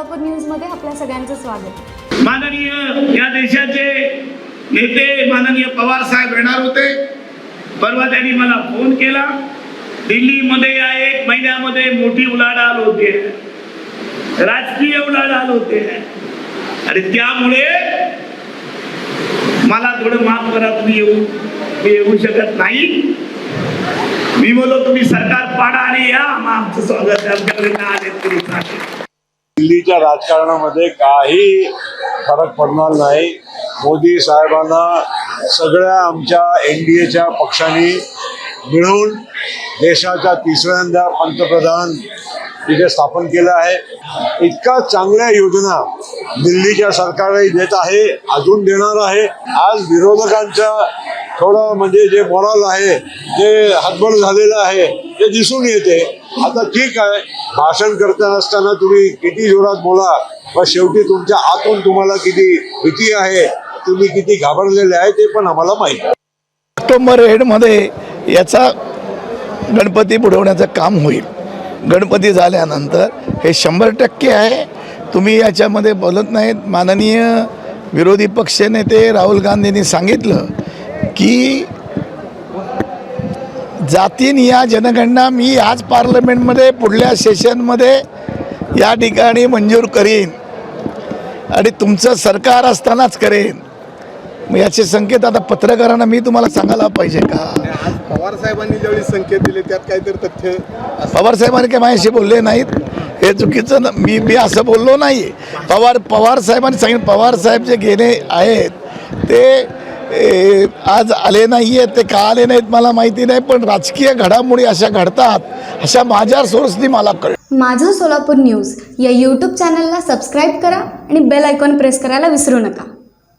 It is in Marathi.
सोलापूर न्यूज मध्ये आपल्या सगळ्यांचं स्वागत। माननीय या देशाचे नेते माननीय पवार साहेब येणार होते। परवा त्यांनी मला फोन केला। दिल्लीमध्ये या 1 महिन्यामध्ये मोठी उलाढाल होते, राजकीय उलाढाल होते आणि त्यामुळे मला थोडं माफ करा, मी येऊ शकत नाही। मी बोललो तुम्ही सरकार पाडा आणि या, आमचं स्वागत आहे। दिल्लीच्या राजकारणामध्ये काही फरक पडणार नाही। मोदी साहेबांना सगळ्या आमच्या एनडीएच्या पक्षांनी मिळून देशाचा तिसऱ्यांदा पंतप्रधान तिथे स्थापन केलं आहे। इतका चांगल्या योजना दिल्लीच्या सरकारही देत आहे, अजून देणार आहे। आज विरोधकांचा थोडं म्हणजे जे मोराल आहे ते हतबल झालेलं आहे ते दिसून येते। आता ठीक आहे, भाषण करता असताना तुम्ही किती जोरात बोला, पण शेवटी तुमच्या आतून तुम्हाला किती भीती आहे, तुम्ही किती घाबरलेले आहे ते पण आम्हाला माहिती आहे। ऑक्टोबर एंडमध्ये याचा गणपती बुडवण्याचं काम होईल। गणपती झाल्यानंतर हे 100% आहे। तुम्ही याच्यामध्ये बोलत नाहीत। माननीय विरोधी पक्षनेते राहुल गांधींनी सांगितलं की जातीनिहाय जनगणना मी आज पार्लमेंटमध्ये पुढल्या सेशनमध्ये या ठिकाणी मंजूर करीन आणि तुमचं सरकार असतानाच करेन। मग याचे संकेत आता पत्रकारांना मी तुम्हाला सांगायला पाहिजे का? आज पवार साहेबांनी ज्यावेळी संकेत दिले त्यात काहीतरी तथ्य पवार साहेबांनी काय माझ्याशी बोलले नाहीत, हे चुकीचं मी असं बोललो नाही। पवार साहेबांनी सांगितलं, पवार साहेब जे गेले आहेत ते आज आले नाही आहेत। ते का आले नाहीत मला माहिती नाही, पण राजकीय घडामोडी अशा घडतात अशा माझ्या सोर्सनी मला कळलं। माझं सोलापूर न्यूज या यूट्यूब चॅनलला सबस्क्राईब करा आणि बेल आयकॉन प्रेस करायला विसरू नका।